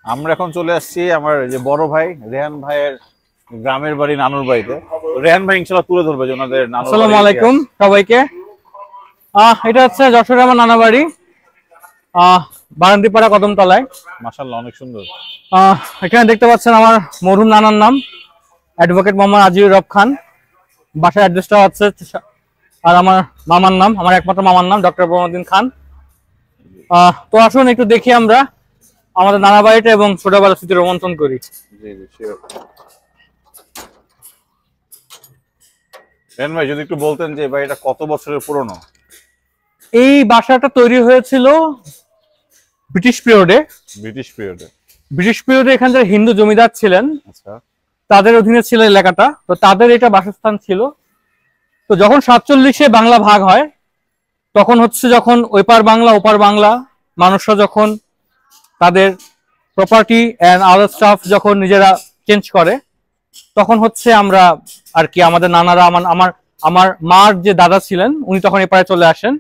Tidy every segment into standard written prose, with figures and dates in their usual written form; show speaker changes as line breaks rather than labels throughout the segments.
আমরা এখন চলে আসছি আমার যে বড় ভাই রেহান ভাইয়ের গ্রামের বাড়ি নানুর বাড়িতে। রেহান ভাই ইনশাআল্লাহ তুলে ধরবে যে ওনাদের নানুর বাড়ি।
আসসালামু আলাইকুম সবাইকে। এটা হচ্ছে যশোরের আমার নানা বাড়ি, বারান্দিপাড়া কদমতলায়।
মাশাআল্লাহ অনেক সুন্দর।
এখানে দেখতে পাচ্ছেন আমার মরহুম নানার নাম অ্যাডভোকেট মোহাম্মদ আজিউর রব খান। বাসার অ্যাড্রেসটা হচ্ছে, আর আমার মামার নাম, আমার একমাত্র মামার নাম ডক্টর বরমউদ্দিন খান। তো আসুন একটু দেখি আমরা আমাদের নানা বাড়িটা এবং ছোটবেলার স্মৃতি রোমন্থন করি।
রেহান ভাই যদি একটু বলতেন যে বাড়িটা কত বছরের পুরনো?
এই বাসাটা তৈরি হয়েছিল ব্রিটিশ পিরিয়ডে। ব্রিটিশ পিরিয়ডে এখানে যারা হিন্দু জমিদার ছিলেন,
আচ্ছা,
তাদের অধীনে ছিল এলাকাটা, তো তাদের এটা বাসস্থান ছিল। তো যখন 47-এ বাংলা ভাগ হয়, তখন হচ্ছে যখন ওইপার বাংলা ওপার বাংলা মানুষরা যখন তাদের প্রপার্টি এন্ড আদার স্টাফ যখন নিজেরা চেঞ্জ করে, তখন হচ্ছে আমরা আর কি আমাদের নানারা, আমার আমার মার যে দাদা ছিলেন উনি তখন এপারে চলে আসেন।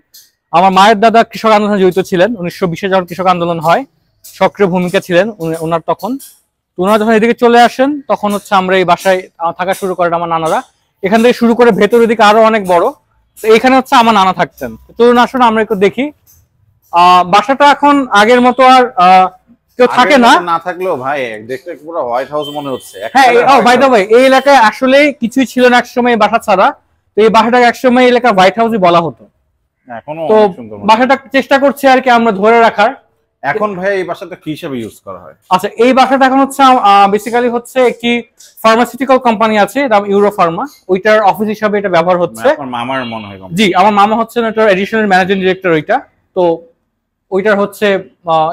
আমার মায়ের দাদা কৃষক আন্দোলনে জড়িত ছিলেন, 1920-এ যখন কৃষক আন্দোলন হয় সক্রিয় ভূমিকা ছিলেন ওনার তখন। তো ওনারা যখন এদিকে চলে আসেন তখন হচ্ছে আমরা এই বাসায় থাকা শুরু করেন আমার নানারা। এখান থেকে শুরু করে ভেতরের দিকে আরো অনেক বড়। তো এখানে হচ্ছে আমার নানা থাকতেন। চলুন আসুন আমরা একটু দেখি। বাসাটা এখন আগের মতো আর কেউ থাকে না।
না থাকলেও ভাই দেখতে পুরো হোয়াইট হাউস মনে হচ্ছে।
হ্যাঁ, বাই দ্য ওয়ে এই এলাকায় আসলে কিছুই ছিল না একসময় বাসা ছাড়া। তো এই বাসাটাকে একসময় এলাকা হোয়াইট হাউসই বলা হতো। তো বাসাটা চেষ্টা করছি আর কি আমরা ধরে রাখার।
এখন ভাই এই বাসাটা কি হিসেবে ইউজ করা হয়?
আচ্ছা, এই বাসাটা এখন হচ্ছে বেসিক্যালি হচ্ছে একটি ফার্মাসিউটিক্যাল কোম্পানি আছে, নাম ইউরো ফার্মা, ওইটার অফিস হিসাবে এটা ব্যবহার হচ্ছে।
আমার মামার মনে হয়।
জি, আমার মামা হচ্ছেন এটার এডিশনাল ম্যানেজিং ডিরেক্টর ওইটা। তো ওইটার হচ্ছে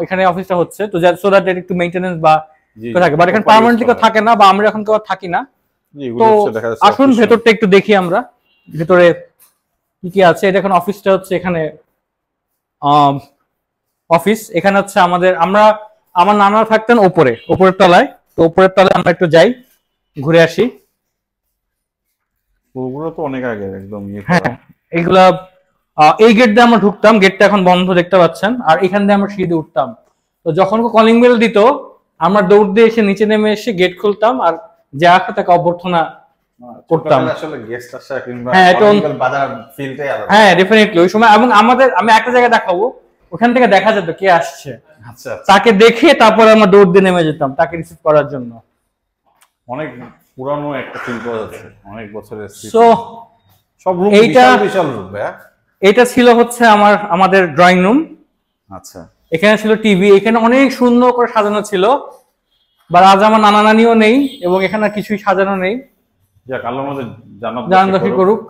এখানে অফিসটা হচ্ছে, তো সো দ্যাট একটু মেইনটেনেন্স বা থাকে, বাট এখানে পার্মানেন্টলি কেউ থাকে না, বা আমরা এখন কেউ থাকি না। তো আসুন ভেতরটা একটু দেখি আমরা, ভেতরে কি কি আছে। এটা এখন অফিসটা হচ্ছে এখানে অফিস। এখানে হচ্ছে আমার নানা থাকতেন উপরের তলায়। তো উপরের তলায় আমরা একটু যাই, ঘুরে আসি।
ওগুলো তো অনেক আগে একদম।
হ্যাঁ, এইগুলা এই গেট দিয়ে আমরা ঢুকতাম, গেটটা এখন বন্ধ দেখতে পাচ্ছেন। আর এখান দিয়ে আমরা সিঁড়ি উঠতাম। তো যখন কলিং বেল দিত আমরা দৌড় দিয়ে এসে নিচে নেমে এসে গেট খুলতাম আর যা আসে তাকে অভ্যর্থনা করতাম। হ্যাঁ, ডেফিনেটলি ওই সময়। এবং আমি একটা জায়গায় দেখাবো, ওখান থেকে দেখা যেত কে আসছে।
আচ্ছা,
তাকে দেখে তারপর আমরা দৌড় দিয়ে নেমে যেতাম তাকে রিসিভ করার জন্য।
অনেক পুরানো একটা ফিল পাওয়া যাচ্ছে, অনেক বছরের স্মৃতি।
সো
সব রুম বিশাল রুম।
এটা ছিল হচ্ছে আমাদের ড্রয়িং রুম।
আচ্ছা,
এখানে ছিল টিভি, এখানে অনেক সুন্দর করে সাজানো ছিল। বা আজ আমার নানা নানিও নেই এবং এখানে কিছুই সাজানো নেই।
যাক, আল্লাহর মধ্যে
জান্নাত করুক।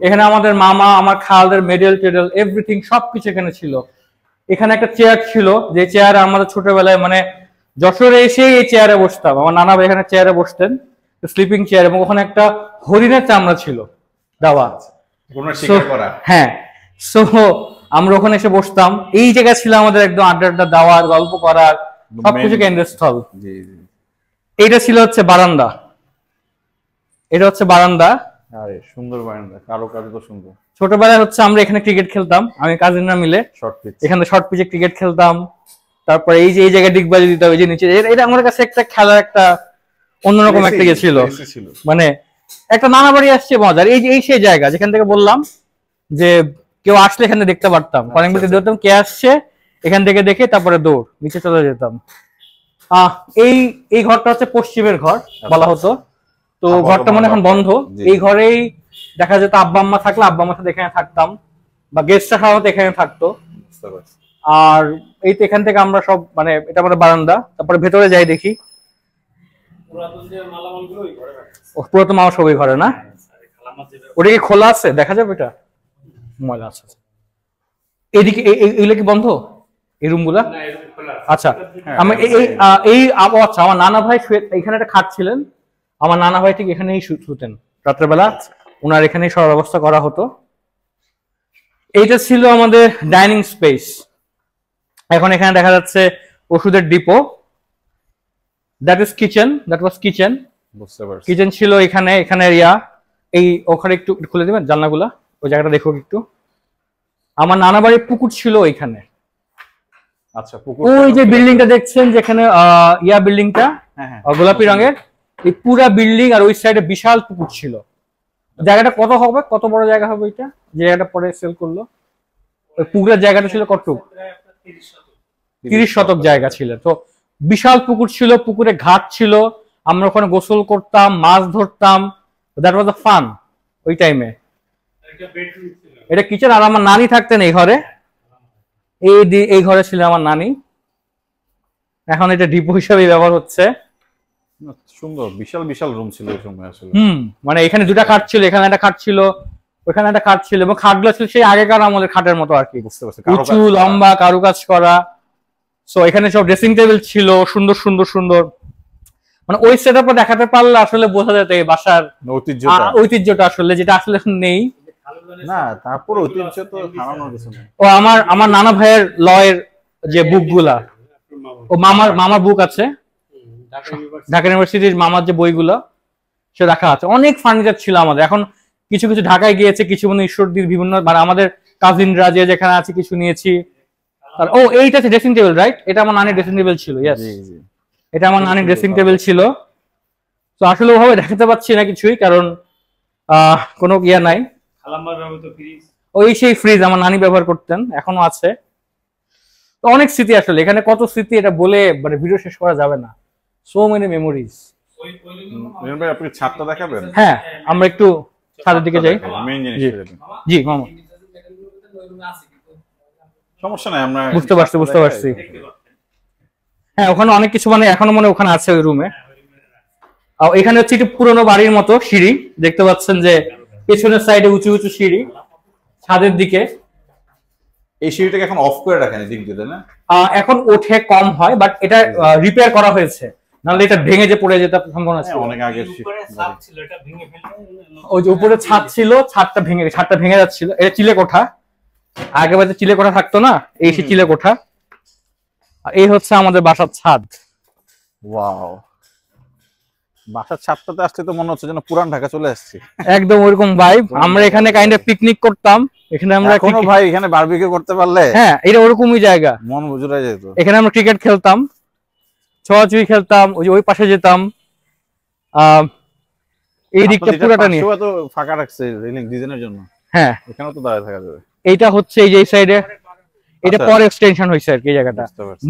এখানে আমাদের মামা, আমার খালদের মেডেল টেডেল এভরিথিং সবকিছু এখানে ছিল। এখানে একটা চেয়ার ছিল, যে চেয়ারে আমাদের ছোটবেলায় মানে যশোরে এসে এই চেয়ারে বসতাম। আমার নানা ভাই এখানে চেয়ারে বসতেন, স্লিপিং চেয়ার, এবং ওখানে একটা হরিণের চামড়া ছিল দেওয়া। হ্যাঁ, সো আমরা ওখানে এসে বসতাম। এই জায়গা ছিল আমাদের একদম আড্ডা দেওয়ার, গল্প করার, সবকিছু কেন্দ্রস্থল। এইটা ছিল হচ্ছে বারান্দা। এটা হচ্ছে বারান্দা।
আরে সুন্দর বারান্দা, কারুকার্য তো সুন্দর।
ছোটবেলায় হচ্ছে আমরা এখানে ক্রিকেট খেলতাম, আমি কাজিনরা মিলে এখানে শর্ট পিচে ক্রিকেট খেলতাম। তারপরে এই যে এই জায়গায় ডিগবাজি দিতাম, এই যে নিচে, এটা আমাদের কাছে একটা খেলার একটা অন্যরকম একটা ইয়ে ছিল। মানে একটা নানা বাড়ি আসছে মজার। এই সেই জায়গা যেখান থেকে বললাম যে কেউ আসলে এখানে দেখতে পারতাম, কলিং বেল দিতাম, কে আসছে এখান থেকে দেখে তারপরে দৌড় নিচে চলে যেতাম। এই ঘরটা হচ্ছে পশ্চিমের ঘর বলা হতো। তো ঘরটা মনে এখন বন্ধ। এই ঘরেই দেখা যেত আব্বা আম্মা থাকলে আব্বা আম্মার সাথে এখানে থাকতাম, বা গেস্টরা সাধারণত এখানে থাকতো। আর এই তো এখান থেকে আমরা সব, মানে এটা আমাদের বারান্দা। তারপরে ভেতরে যাই দেখি, পুরাতন মামা সবই ঘরে না। ওটা কি খোলা আছে? দেখা যাবে এটা ময়লা আছে। এদিকে এগুলো কি বন্ধ, এই রুম গুলা? আচ্ছা, আমি আচ্ছা, আমার নানা ভাই এখানে একটা খাট ছিলেন। আমার নানা ভাই ঠিক এখানেই শুতেন রাত্রেবেলা, ওনার এখানেই সব ব্যবস্থা করা হতো। এইটা ছিল আমাদের ডাইনিং স্পেস। এখন এখানে দেখা যাচ্ছে ওষুধের depot. That is kitchen, that was kitchen. Kitchen ছিল এখানে এরিয়া। এই ওখানে একটু খুলে দিবেন জানলাগুলা, ওই জায়গাটা দেখো একটু। আমার নানা বাড়ির পুকুর ছিল এখানে।
আচ্ছা পুকুর
ওই যে বিল্ডিংটা দেখছেন যেখানে ইয়া বিল্ডিংটা
হ্যাঁ হ্যাঁ
গোলাপি রঙের, এই পুরা বিল্ডিং আর ওই সাইডে বিশাল পুকুর ছিল। জায়গাটা কত হবে, কত বড় জায়গা হবে এটা, যে জায়গাটা পরে সেল করলো? ওই পুকুরের জায়গাটা ছিল কতটুকু? 30 শতক জায়গা ছিল। তো বিশাল পুকুর ছিল, পুকুরে ঘাট ছিল, আমরা ওখানে গোসল করতাম, মাছ ধরতাম। দ্যাট ওয়াজ আ ফান ওই টাইমে। এটা কিচেন, আর আমার নানি থাকতেন এই ঘরে, এই ঘরে ছিল আমার নানি। এখন এটা ডিপো হিসাবে ব্যবহার হচ্ছে।
সুন্দর বিশাল বিশাল রুম ছিল এই সময় আসলে।
মানে এখানে দুটা খাট ছিল, এখানে একটা খাট ছিল, ওখানে একটা খাট ছিল, এবং খাটগুলো ছিল সেই আগেকার আমাদের খাটের মতো আর কি,
বুঝতে পারছি,
উঁচু লম্বা কারুকাজ করা। সো এখানে সব ড্রেসিং টেবিল ছিল সুন্দর সুন্দর সুন্দর। মানে ওই সেটআপটা দেখাতে পারলে আসলে বোঝা যেত এই বাসার ঐতিহ্যটা আসলে, যেটা আসলে এখন নেই।
না তারপর ঐতিহ্য তো হারানোর কিছু নেই।
ও আমার নানা ভাইয়ের লয়ের যে বুকগুলা, ও মামার বুক আছে, ঢাকা ইউনিভার্সিটির মামার যে বইগুলো সে রাখা আছে। অনেক ফার্নিচার ছিল আমাদের। এখন কিছু কিছু ঢাকায় গিয়েছে, কিছু মানে ঈশ্বরদীর বিভিন্ন, মানে আমাদের কাজিনরা যে যেখানে আছে কিছু নিয়েছি। আর ও এইটা হচ্ছে ড্রেসিং টেবিল, রাইট? এটা আমার নানির ড্রেসিং টেবিল ছিল। ইয়েস, এটা আমার নানির ড্রেসিং টেবিল ছিল। তো আসলে ওভাবে দেখাতে পাচ্ছি না কিছুই, কারণ কোনো ইয়া নাই। ওই সেই ফ্রিজ আমার নানি ব্যবহার করতেন, এখনো আছে। তো অনেক স্মৃতি আসলে এখানে, কত স্মৃতি এটা বলে মানে ভিডিও শেষ করা যাবে না। So many memories.
আপনি ছাদটা দেখাবেন?
হ্যাঁ, আমরা একটু ছাদের দিকে যাই। জি মামা,
সমস্যা নাই, আমরা
বুঝতে পারছি। হ্যাঁ, ওখানে অনেক কিছু মানে এখনো মনে ওখানে আছে ওই রুমে। এখানে হচ্ছে একটু পুরোনো বাড়ির মতো সিঁড়ি দেখতে পাচ্ছেন, যে পেছনের সাইডে উঁচু উঁচু সিঁড়ি ছাদের দিকে।
এই সিঁড়িটাকে এখন অফ করে রাখেন দিক দিয়ে না?
এখন ওঠে কম হয়, বাট এটা রিপেয়ার করা হয়েছে, নাহলে এটা ভেঙে যে পড়ে যেতে সম্ভাবনা ছিল।
অনেক আগে
ওই যে উপরে ছাদ ছিল, ছাদটা ভেঙে যাচ্ছিল। এটা চিলে কোঠা, আগে বাজে চিলে কোঠা থাকতো না, এই সে চিলে কোঠা। আর এই হচ্ছে আমাদের বাসার ছাদ।
ওয়াও, বাসার ছাদটাতে আসলে তো মনে হচ্ছে যেন পুরান ঢাকা চলে আসছি।
একদম ওইরকম ভাইব। আমরা এখানে কাইন্ডে পিকনিক করতাম, এখানে আমরা
কোনো ভাই এখানে বারবিকিউ করতে পারলে,
হ্যাঁ এটা ওরকমই জায়গা,
মন বুঝুরা যেত।
এখানে আমরা ক্রিকেট খেলতাম, ছোঁয়াছুঁয়ি খেলতাম, ওই পাশে যেতাম। এই দিকটা পুরোটা নিয়ে
তো ফাঁকা রাখছে রেলিং ডিজাইনের জন্য।
হ্যাঁ,
এখানেও তো দাঁড়িয়ে থাকা যাবে।
এইটা হচ্ছে এই যে এই সাইডে, এটা পরে এক্সটেনশন হয়েছে আর কি। এই জায়গাটা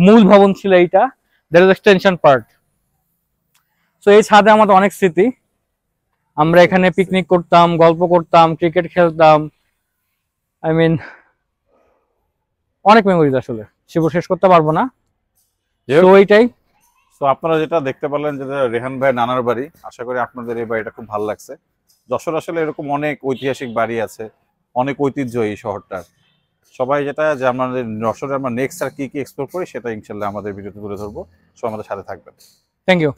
মূল ভবন ছিল এইটা, that is extension part. So এই ছাদে আমাদের অনেক স্মৃতি। আমরা এখানে পিকনিক করতাম, গল্প করতাম, ক্রিকেট খেলতাম। আই মিন অনেক মেমোরিজ আসলে, সেগুলো শেষ করতে পারবো না। তো এইটাই।
তো আপনারা যেটা দেখতে পারলেন, যেটা রেহান ভাই নানার বাড়ি, আশা করি আপনাদের এই বাড়িটা খুব ভালো লাগছে। যশোর আসলে এরকম অনেক ঐতিহাসিক বাড়ি আছে, অনেক ঐতিহ্য এই শহরটার। সবাই যেটা যে আমাদের যশোরে আমরা নেক্সট আর কি কি এক্সপ্লোর করি, সেটা ইনশাল্লাহ আমাদের ভিডিওতে তুলে ধরবো। সো আমাদের সাথে থাকবেন।
Thank you.